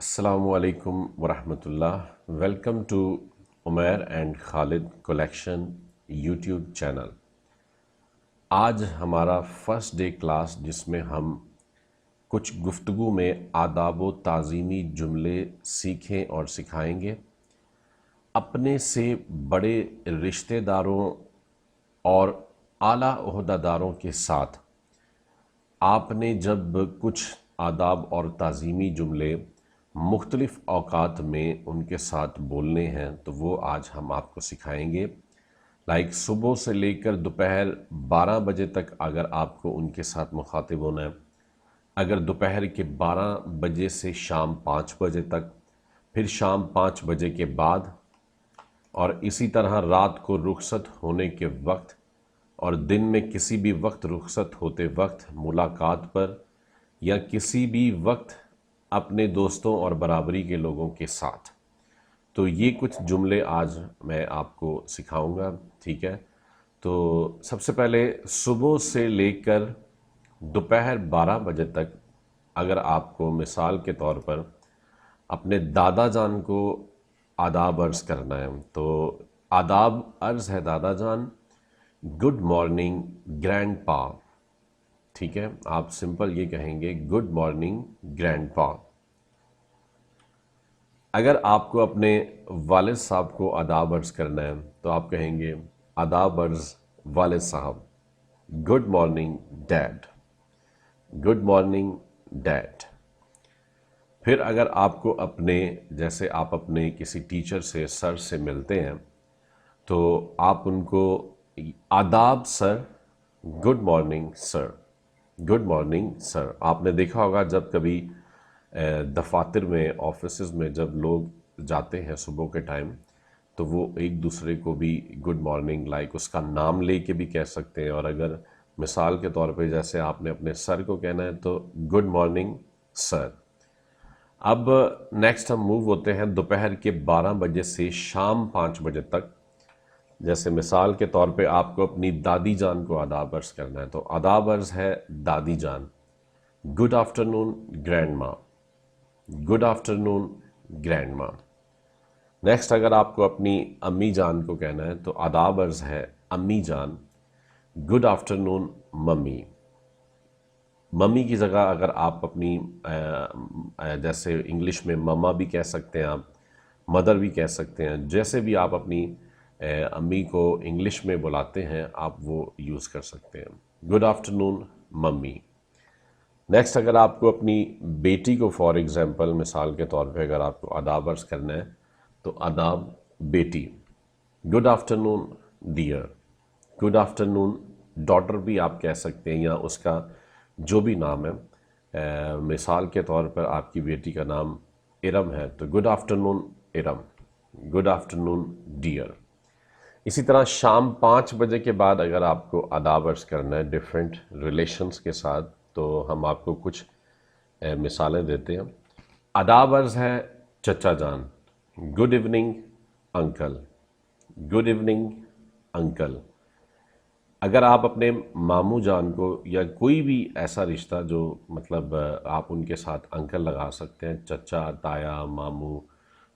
السلام علیکم ورحمۃ اللہ. Welcome to Umair and Khalid collection YouTube channel. آج ہمارا فرسٹ ڈے کلاس جس میں ہم کچھ گفتگو میں آداب و تعظیمی جملے سیکھیں اور سکھائیں گے. اپنے سے بڑے رشتہ داروں اور اعلیٰ عہدہ داروں کے ساتھ آپ نے جب کچھ آداب اور تعظیمی جملے مختلف اوقات میں ان کے ساتھ بولنے ہیں تو وہ آج ہم آپ کو سکھائیں گے. لائک صبح سے لے کر دوپہر 12 بجے تک اگر آپ کو ان کے ساتھ مخاطب ہونا ہے، اگر دوپہر کے 12 بجے سے شام 5 بجے تک، پھر شام 5 بجے کے بعد، اور اسی طرح رات کو رخصت ہونے کے وقت اور دن میں کسی بھی وقت رخصت ہوتے وقت ملاقات پر، یا کسی بھی وقت اپنے دوستوں اور برابری کے لوگوں کے ساتھ. تو یہ کچھ جملے آج میں آپ کو سکھاؤں گا. ٹھیک ہے، تو سب سے پہلے صبح سے لے کر دوپہر 12 بجے تک اگر آپ کو مثال کے طور پر اپنے دادا جان کو آداب عرض کرنا ہے تو آداب عرض ہے دادا جان، گڈ مارننگ گرینڈ پا. ٹھیک ہے، آپ سمپل یہ کہیں گے گڈ مارننگ گرینڈ پا. اگر آپ کو اپنے والد صاحب کو آداب عرض کرنا ہے تو آپ کہیں گے آداب عرض والد صاحب، good morning dad, good morning dad. پھر اگر آپ کو اپنے جیسے آپ اپنے کسی ٹیچر سے سر سے ملتے ہیں تو آپ ان کو آداب sir, good morning sir, good morning sir. آپ نے دیکھا ہوگا جب کبھی دفاتر میں آفیسز میں جب لوگ جاتے ہیں صبح کے ٹائم تو وہ ایک دوسرے کو بھی گڈ مارننگ لائک اس کا نام لے کے بھی کہہ سکتے ہیں. اور اگر مثال کے طور پہ جیسے آپ نے اپنے سر کو کہنا ہے تو گڈ مارننگ سر. اب نیکسٹ ہم موو ہوتے ہیں دوپہر کے 12 بجے سے شام 5 بجے تک. جیسے مثال کے طور پہ آپ کو اپنی دادی جان کو آداب عرض کرنا ہے تو آداب عرض ہے دادی جان، گڈ آفٹرنون گرینڈ ماں، گڈ آفٹرنون گرینڈ ماں. نیکسٹ اگر آپ کو اپنی امی جان کو کہنا ہے تو آداب عرض ہے امی جان، گڈ آفٹرنون ممی. ممی کی جگہ اگر آپ اپنی جیسے انگلش میں مما بھی کہہ سکتے ہیں، آپ مدر بھی کہہ سکتے ہیں، جیسے بھی آپ اپنی امی کو انگلش میں بلاتے ہیں آپ وہ یوز کر سکتے ہیں. Good afternoon mummy. نیکسٹ اگر آپ کو اپنی بیٹی کو فار ایگزامپل مثال کے طور پہ اگر آپ کو آداب عرض کرنا ہے تو آداب بیٹی، good afternoon dear, good afternoon daughter بھی آپ کہہ سکتے ہیں، یا اس کا جو بھی نام ہے. مثال کے طور پر آپ کی بیٹی کا نام ارم ہے تو good afternoon Iram, good afternoon dear. اسی طرح شام 5 بجے کے بعد اگر آپ کو آداب عرض کرنا ہے ڈیفرنٹ ریلیشنز کے ساتھ تو ہم آپ کو کچھ مثالیں دیتے ہیں. آداب عرض ہے چچا جان، good evening uncle, good evening uncle. اگر آپ اپنے ماموں جان کو یا کوئی بھی ایسا رشتہ جو مطلب آپ ان کے ساتھ انکل لگا سکتے ہیں، چچا، تایا، ماموں،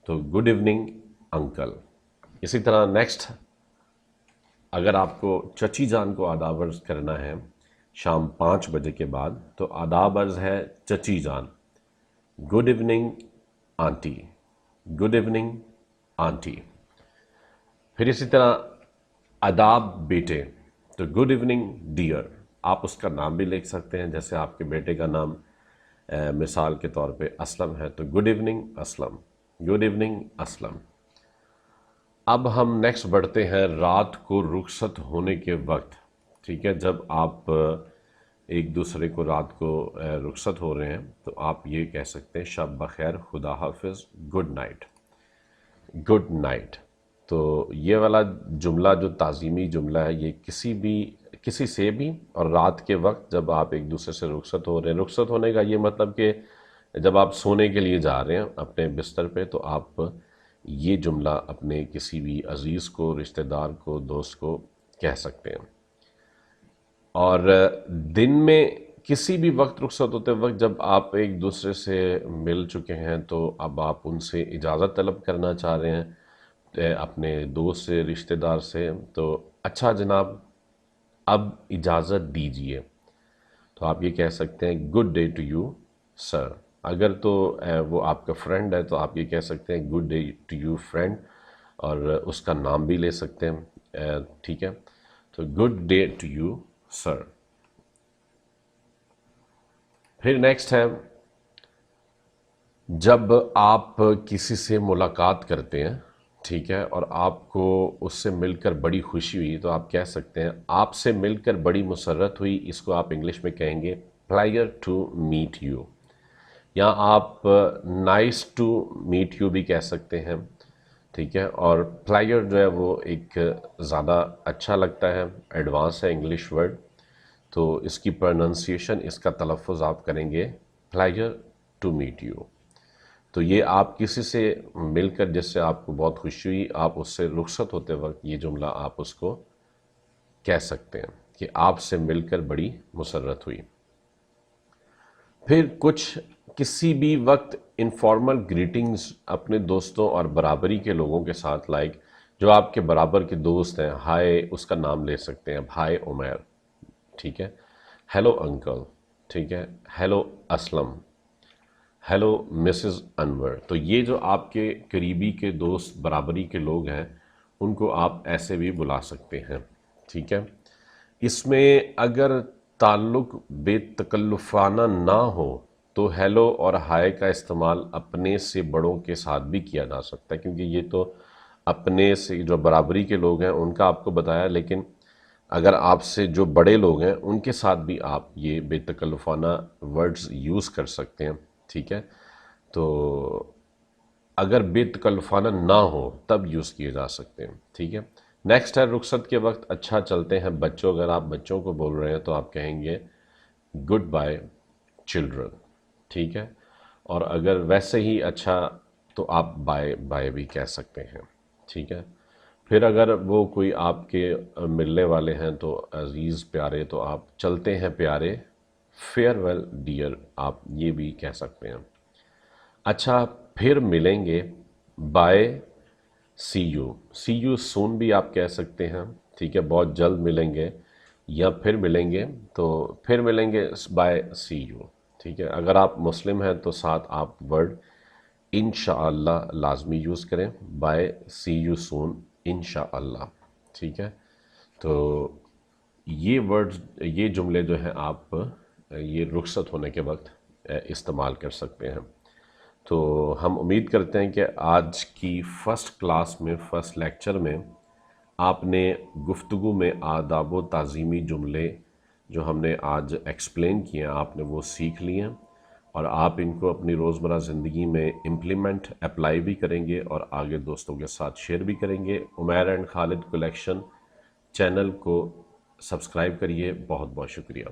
تو گڈ ایوننگ انکل. اسی طرح نیکسٹ اگر آپ کو چچی جان کو آداب عرض کرنا ہے شام 5 بجے کے بعد تو آداب عرض ہے چچی جان، good evening aunty, good evening aunty. پھر اسی طرح آداب بیٹے تو گڈ ایوننگ ڈیئر. آپ اس کا نام بھی لکھ سکتے ہیں، جیسے آپ کے بیٹے کا نام مثال کے طور پہ اسلم ہے تو good evening Aslam, good evening Aslam. اب ہم نیکسٹ بڑھتے ہیں رات کو رخصت ہونے کے وقت. ٹھیک ہے، جب آپ ایک دوسرے کو رات کو رخصت ہو رہے ہیں تو آپ یہ کہہ سکتے ہیں شب بخیر، خدا حافظ، گڈ نائٹ، گڈ نائٹ. تو یہ والا جملہ جو تعظیمی جملہ ہے یہ کسی سے بھی اور رات کے وقت جب آپ ایک دوسرے سے رخصت ہو رہے ہیں. رخصت ہونے کا یہ مطلب کہ جب آپ سونے کے لیے جا رہے ہیں اپنے بستر پہ تو آپ یہ جملہ اپنے کسی بھی عزیز کو، رشتہ دار کو، دوست کو کہہ سکتے ہیں. اور دن میں کسی بھی وقت رخصت ہوتے وقت جب آپ ایک دوسرے سے مل چکے ہیں تو اب آپ ان سے اجازت طلب کرنا چاہ رہے ہیں اپنے دوست سے، رشتہ دار سے، تو اچھا جناب اب اجازت دیجئے، تو آپ یہ کہہ سکتے ہیں good day to you sir. اگر تو وہ آپ کا فرینڈ ہے تو آپ یہ کہہ سکتے ہیں good day to you friend, اور اس کا نام بھی لے سکتے ہیں، ٹھیک ہے، تو good day to you sir. پھر نیکسٹ ہے جب آپ کسی سے ملاقات کرتے ہیں، ٹھیک ہے، اور آپ کو اس سے مل کر بڑی خوشی ہوئی تو آپ کہہ سکتے ہیں آپ سے مل کر بڑی مسرت ہوئی، اس کو آپ انگلش میں کہیں گے پلیئر ٹو میٹ یو، یا آپ نائس ٹو میٹ یو بھی کہہ سکتے ہیں، ٹھیک ہے، اور پلیئر جو ہے وہ ایک زیادہ اچھا لگتا ہے، ایڈوانس ہے انگلش ورڈ، تو اس کی پروننسیشن، اس کا تلفظ آپ کریں گے پلیئر ٹو میٹ یو۔ تو یہ آپ کسی سے مل کر جس سے آپ کو بہت خوشی ہوئی، آپ اس سے رخصت ہوتے وقت یہ جملہ آپ اس کو کہہ سکتے ہیں کہ آپ سے مل کر بڑی مسرت ہوئی۔ پھر کسی بھی وقت انفارمل گریٹنگز اپنے دوستوں اور برابری کے لوگوں کے ساتھ، لائک جو آپ کے برابر کے دوست ہیں، ہائے اس کا نام لے سکتے ہیں، ہائے عمیر، ٹھیک ہے، ہیلو انکل، ٹھیک ہے، ہیلو اسلم، ہیلو مسز انور۔ تو یہ جو آپ کے قریبی کے دوست، برابری کے لوگ ہیں، ان کو آپ ایسے بھی بلا سکتے ہیں، ٹھیک ہے۔ اس میں اگر تعلق بے تکلفانہ نہ ہو تو ہیلو اور ہائے کا استعمال اپنے سے بڑوں کے ساتھ بھی کیا جا سکتا ہے، کیونکہ یہ تو اپنے سے جو برابری کے لوگ ہیں ان کا آپ کو بتایا، لیکن اگر آپ سے جو بڑے لوگ ہیں ان کے ساتھ بھی آپ یہ بے تکلفانہ ورڈز یوز کر سکتے ہیں، ٹھیک ہے۔ تو اگر بے تکلفانہ نہ ہو تب یوز کیے جا سکتے ہیں، ٹھیک ہے۔ نیکسٹ ہے رخصت کے وقت اچھا چلتے ہیں بچوں، اگر آپ بچوں کو بول رہے ہیں تو آپ کہیں گے گڈ بائی چلڈرن، ٹھیک ہے، اور اگر ویسے ہی اچھا تو آپ بائے بائے بھی کہہ سکتے ہیں، ٹھیک ہے۔ پھر اگر وہ کوئی آپ کے ملنے والے ہیں تو عزیز پیارے، تو آپ چلتے ہیں پیارے، فیئر ویل ڈیئر، آپ یہ بھی کہہ سکتے ہیں۔ اچھا پھر ملیں گے، بائے سی یو سون بھی آپ کہہ سکتے ہیں، ٹھیک ہے، بہت جلد ملیں گے، یا پھر ملیں گے، تو پھر ملیں گے بائے سی یو، ٹھیک ہے۔ اگر آپ مسلم ہیں تو ساتھ آپ ورڈ انشاءاللہ لازمی یوز کریں، بائے سی یو سون انشاءاللہ، ٹھیک ہے۔ تو یہ ورڈ، یہ جملے جو ہیں آپ یہ رخصت ہونے کے وقت استعمال کر سکتے ہیں۔ تو ہم امید کرتے ہیں کہ آج کی فرسٹ کلاس میں، فرسٹ لیکچر میں آپ نے گفتگو میں آداب و تعظیمی جملے جو ہم نے آج ایکسپلین کیے ہیں، آپ نے وہ سیکھ لیے ہیں، اور آپ ان کو اپنی روزمرہ زندگی میں امپلیمنٹ، اپلائی بھی کریں گے، اور آگے دوستوں کے ساتھ شیئر بھی کریں گے۔ Umair and Khalid collection channel کو سبسکرائب کریے، بہت بہت شکریہ۔